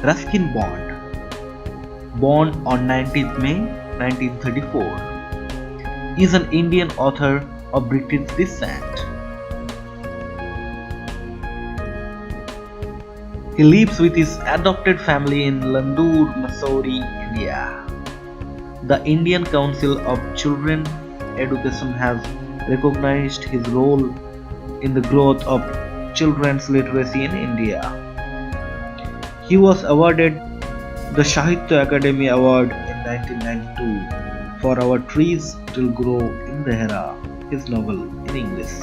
Ruskin Bond, born on 19th May 1934, is an Indian author of British descent. He lives with his adopted family in Landour, Mussoorie, India. The Indian Council of Children Education has recognized his role in the growth of children's literacy in India. He was awarded the Sahitya Academy Award in 1992 for Our Trees Still Grow in Dehra, his novel in English.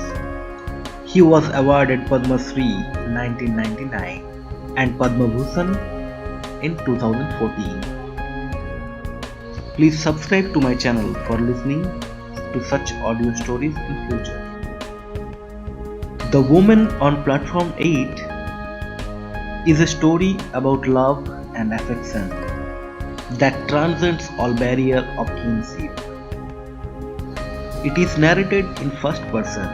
He was awarded Padma Shri in 1999 and Padma Bhushan in 2014. Please subscribe to my channel for listening to such audio stories in future. The Woman on Platform 8 is a story about love and affection that transcends all barrier of kinship. It is narrated in first person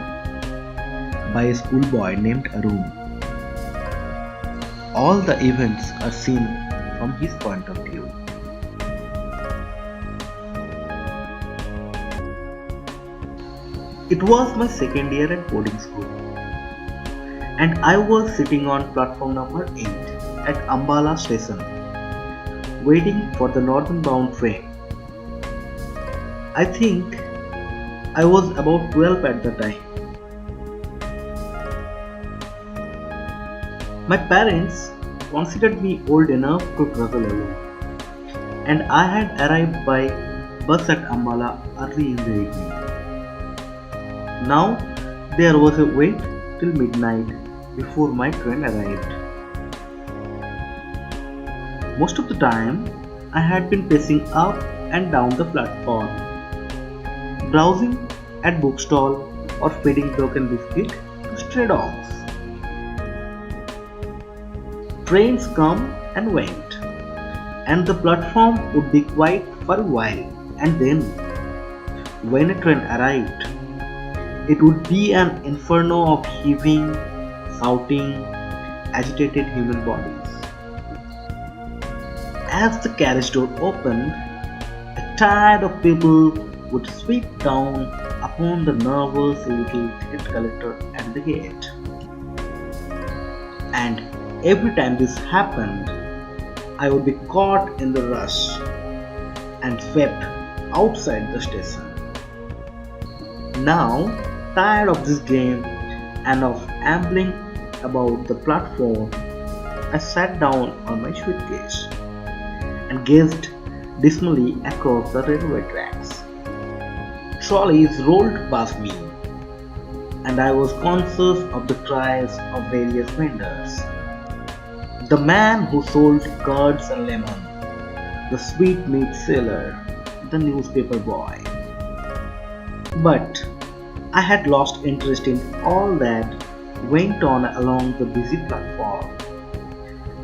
by a schoolboy named Arun. All the events are seen from his point of view. It was my second year at boarding school, and I was sitting on platform number 8 at Ambala station, waiting for the northern bound train. I think I was about 12 at the time. My parents considered me old enough to travel alone, and I had arrived by bus at Ambala early in the evening. Now there was a wait till midnight before my train arrived. Most of the time, I had been pacing up and down the platform, browsing at bookstall or feeding broken biscuit to stray dogs. Trains come and went, and the platform would be quiet for a while, and then, when a train arrived, it would be an inferno of heaving, shouting, agitated human bodies. As the carriage door opened, a tide of people would sweep down upon the nervous little ticket collector at the gate. And every time this happened, I would be caught in the rush and swept outside the station. Now, tired of this game and of ambling about the platform, I sat down on my suitcase and gazed dismally across the railway tracks. Trolleys rolled past me, and I was conscious of the cries of various vendors. The man who sold curds and lemon, the sweetmeat seller, the newspaper boy. But I had lost interest in all that went on along the busy platform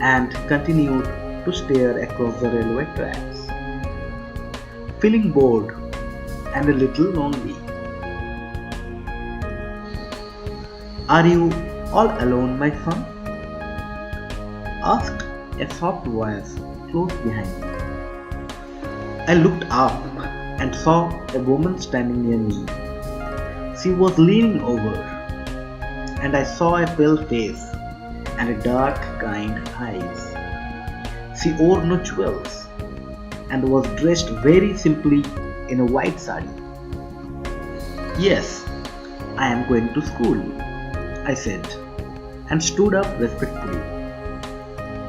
and continued to stare across the railway tracks, feeling bored and a little lonely. "Are you all alone, my son?" asked a soft voice close behind me. I looked up and saw a woman standing near me. She was leaning over, and I saw a pale face and a dark, kind eyes. She wore no jewels and was dressed very simply in a white sari. "Yes, I am going to school," I said, and stood up respectfully.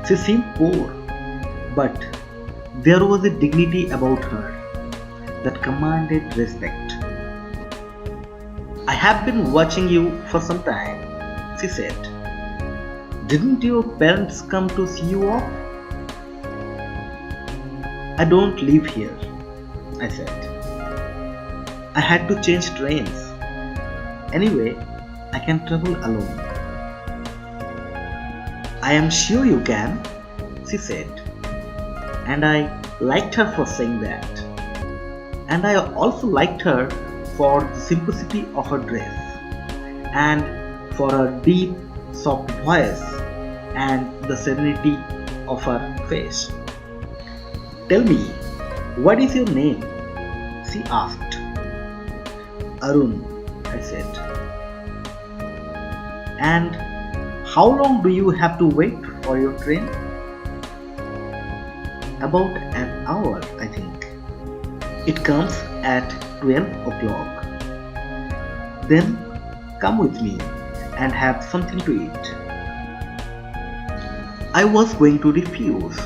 She seemed poor, but there was a dignity about her that commanded respect. "I have been watching you for some time," she said. "Didn't your parents come to see you off?" "I don't live here," I said. "I had to change trains. Anyway, I can travel alone." "I am sure you can," she said, and I liked her for saying that. And I also liked her for the simplicity of her dress and for her deep, soft voice and the serenity of her face. "Tell me, what is your name?" she asked. "Arun," I said. "And how long do you have to wait for your train?" "About an hour, I think. It comes at 12 o'clock." "Then come with me and have something to eat." I was going to refuse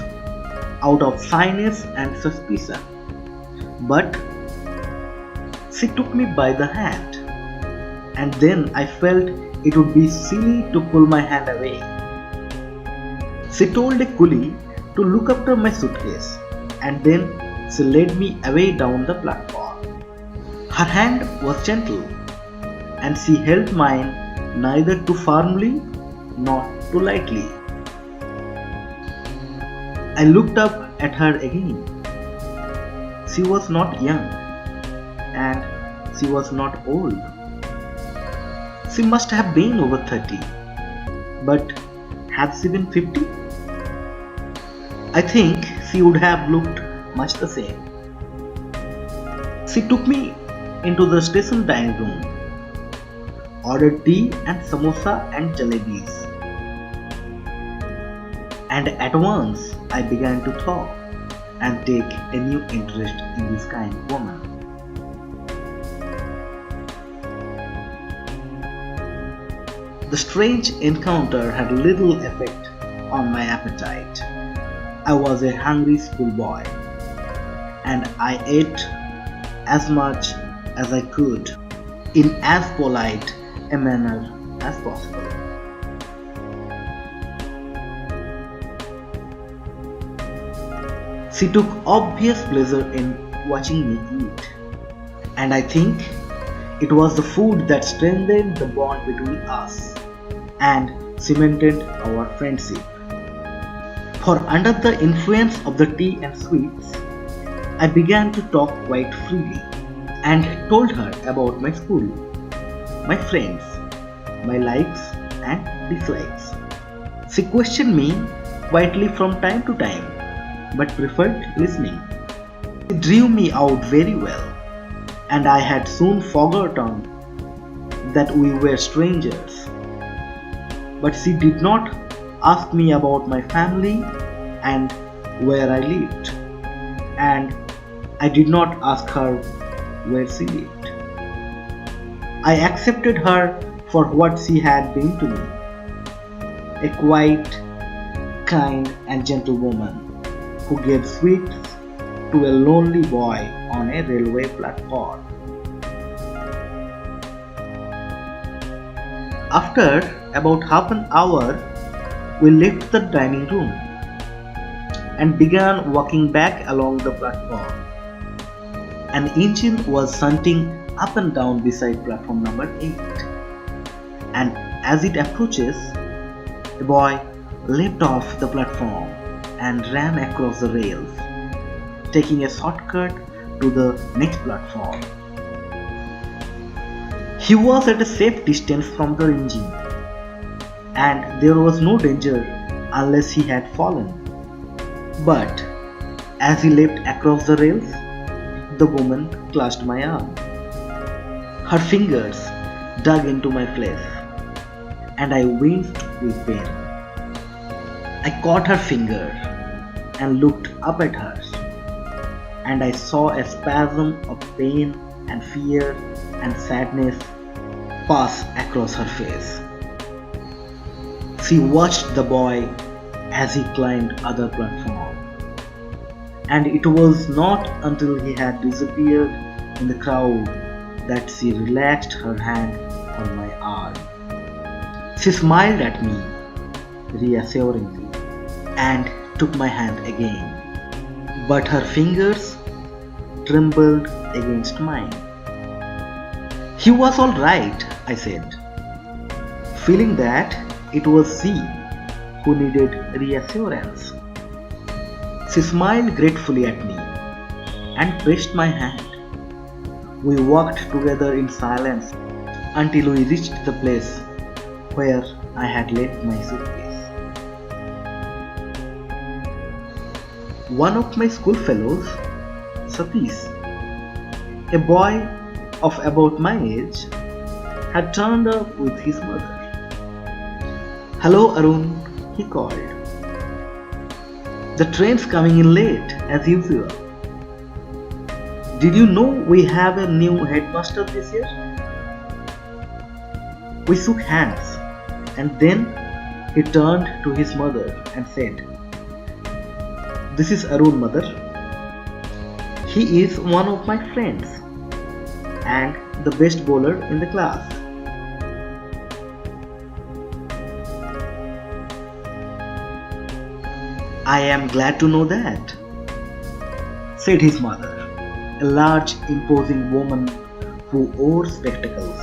out of shyness and suspicion, but she took me by the hand, and then I felt it would be silly to pull my hand away. She told a coolie to look after my suitcase, and then she led me away down the platform. Her hand was gentle, and she held mine neither too firmly nor too lightly. I looked up at her again. She was not young, and she was not old. She must have been over 30, but had she been 50? I think she would have looked much the same. She took me into the station dining room, ordered tea and samosa and jalebis, and at once I began to talk and take a new interest in this kind woman. The strange encounter had little effect on my appetite. I was a hungry schoolboy, and I ate as much as I could in as polite a manner as possible. She took obvious pleasure in watching me eat, and I think it was the food that strengthened the bond between us and cemented our friendship. For under the influence of the tea and sweets, I began to talk quite freely and told her about my school, my friends, my likes and dislikes. She questioned me quietly from time to time, but preferred listening. She drew me out very well, and I had soon forgotten that we were strangers. But she did not ask me about my family and where I lived, and I did not ask her where she lived. I accepted her for what she had been to me, a quiet, kind and gentle woman who gave sweets to a lonely boy on a railway platform. After about half an hour, we left the dining room and began walking back along the platform. An engine was shunting up and down beside platform number 8, and as it approaches, a boy leapt off the platform and ran across the rails, taking a shortcut to the next platform. He was at a safe distance from the engine, and there was no danger unless he had fallen. But as he leapt across the rails, the woman clutched my arm. Her fingers dug into my flesh, and I winced with pain. I caught her finger and looked up at her, and I saw a spasm of pain and fear and sadness pass across her face. She watched the boy as he climbed other platform, and it was not until he had disappeared in the crowd that she relaxed her hand on my arm. She smiled at me reassuringly and took my hand again, but her fingers trembled against mine. "He was all right," I said, feeling that it was she who needed reassurance. She smiled gratefully at me and pressed my hand. We walked together in silence until we reached the place where I had left my suitcase. One of my school fellows, Satish, a boy of about my age, had turned up with his mother. "Hello, Arun," he called. "The train's coming in late, as usual. Did you know we have a new headmaster this year?" We shook hands, and then he turned to his mother and said, "This is Arun, mother. He is one of my friends and the best bowler in the class." "I am glad to know that," said his mother, a large, imposing woman who wore spectacles.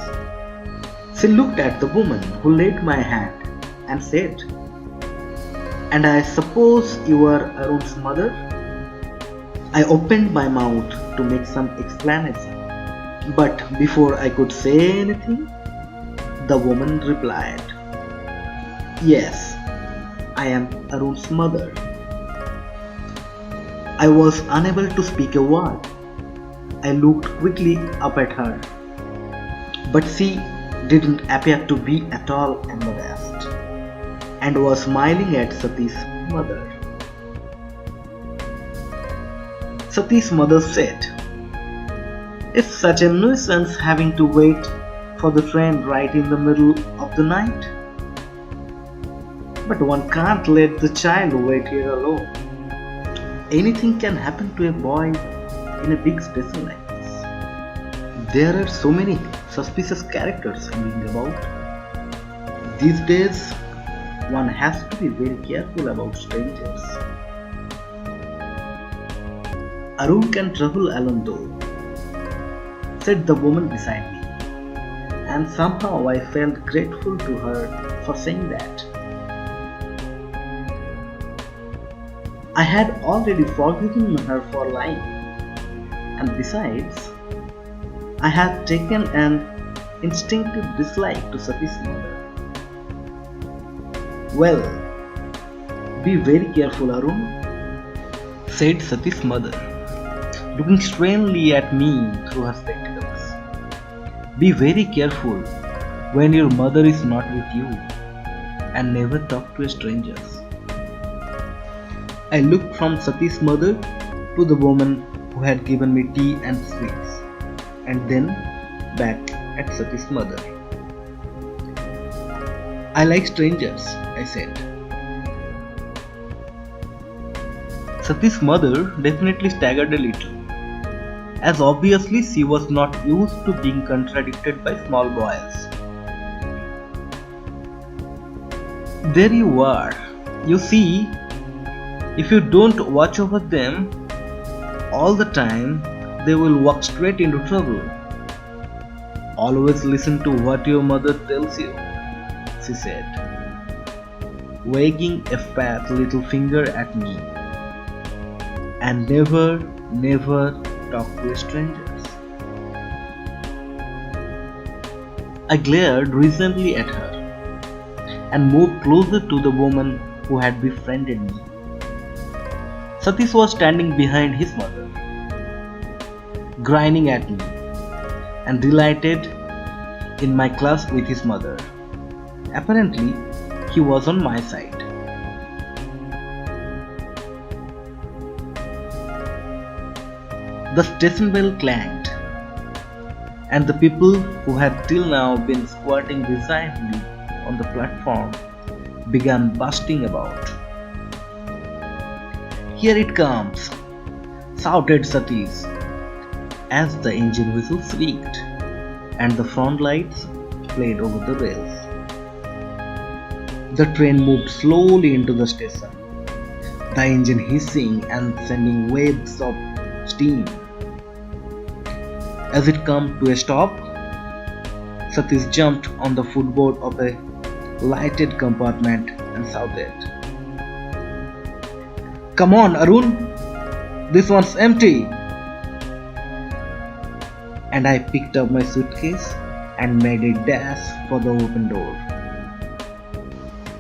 She looked at the woman who laid my hand and said, "And I suppose you are Arun's mother?" I opened my mouth to make some explanation, but before I could say anything, the woman replied, "Yes, I am Arun's mother." I was unable to speak a word. I looked quickly up at her, but she didn't appear to be at all embarrassed and was smiling at Satish's mother. Satish's mother said, "It's such a nuisance having to wait for the train right in the middle of the night. But one can't let the child wait here alone. Anything can happen to a boy in a big station like this. There are so many suspicious characters hanging about. These days, one has to be very careful about strangers." "Arun can travel alone though," said the woman beside me, and somehow I felt grateful to her for saying that. I had already forgiven her for lying, and besides, I had taken an instinctive dislike to Satish's mother. "Well, be very careful, Arun," said Satish's mother, looking strangely at me through her spectacles. "Be very careful when your mother is not with you, and never talk to strangers." I looked from Satish's mother to the woman who had given me tea and sweets, and then back at Satish's mother. "I like strangers," I said. Satish's mother definitely staggered a little, as obviously she was not used to being contradicted by small boys. "There you are. You see, if you don't watch over them all the time, they will walk straight into trouble. Always listen to what your mother tells you," she said, wagging a fat little finger at me. "And never talk to strangers." I glared recently at her and moved closer to the woman who had befriended me. Satish was standing behind his mother, grinning at me and delighted in my class with his mother. Apparently, he was on my side. The station bell clanged, and the people who had till now been squatting beside me on the platform began bustling about. "Here it comes," shouted Satish, as the engine whistle shrieked and the front lights played over the rails. The train moved slowly into the station, the engine hissing and sending waves of steam. As it came to a stop, Satish jumped on the footboard of a lighted compartment and shouted, "Come on, Arun, this one's empty." And I picked up my suitcase and made a dash for the open door.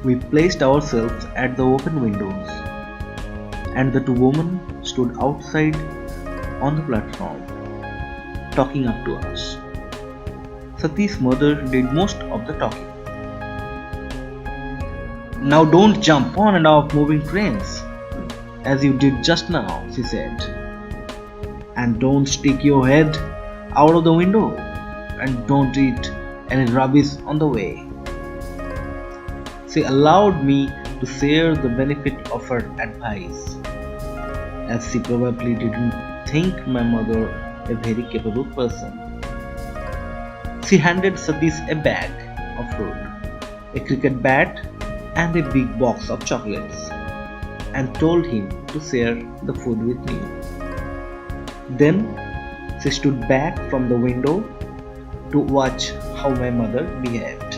We placed ourselves at the open windows and the two women stood outside on the platform, talking up to us. Satish's mother did most of the talking. Now don't jump on and off moving trains, as you did just now, she said. And don't stick your head out of the window, and don't eat any rubbish on the way. She allowed me to share the benefit of her advice, as she probably didn't think my mother a very capable person. She handed Satish a bag of fruit, a cricket bat, and a big box of chocolates, and told him to share the food with me. Then she stood back from the window to watch how my mother behaved.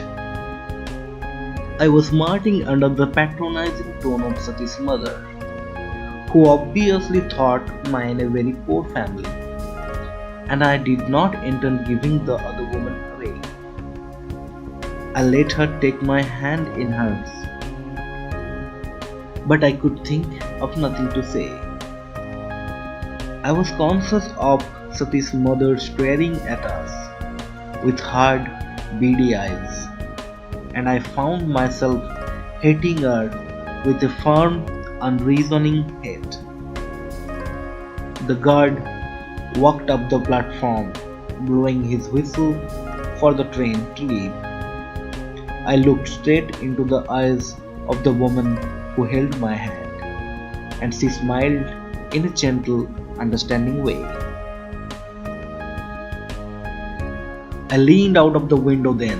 I was smarting under the patronizing tone of Satish's mother, who obviously thought mine a very poor family, and I did not intend giving the other woman away. I let her take my hand in hers, but I could think of nothing to say. I was conscious of Satish's mother staring at us with hard, beady eyes, and I found myself hating her with a firm, unreasoning hate. The guard walked up the platform, blowing his whistle for the train to leave. I looked straight into the eyes of the woman who held my hand, and she smiled in a gentle, understanding way. I leaned out of the window then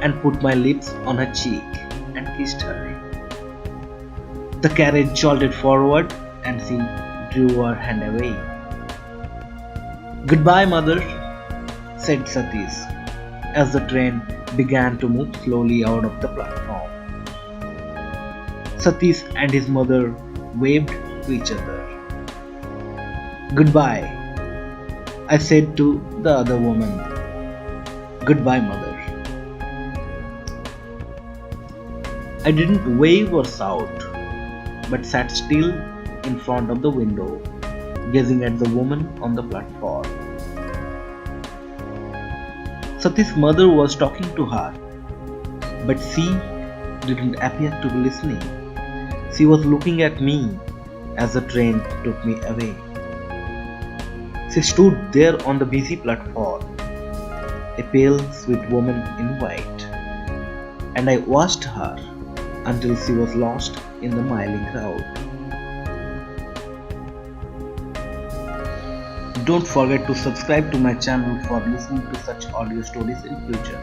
and put my lips on her cheek and kissed her. The carriage jolted forward and she drew her hand away. "Goodbye, mother," said Satish, as the train began to move slowly out of the platform. Satish and his mother waved to each other. "Goodbye," I said to the other woman. "Goodbye, mother." I didn't wave or shout, but sat still in front of the window, gazing at the woman on the platform. Satish's mother was talking to her, but she didn't appear to be listening. She was looking at me as the train took me away. She stood there on the busy platform, a pale, sweet woman in white, and I watched her until she was lost in the miling crowd. Don't forget to subscribe to my channel for listening to such audio stories in future.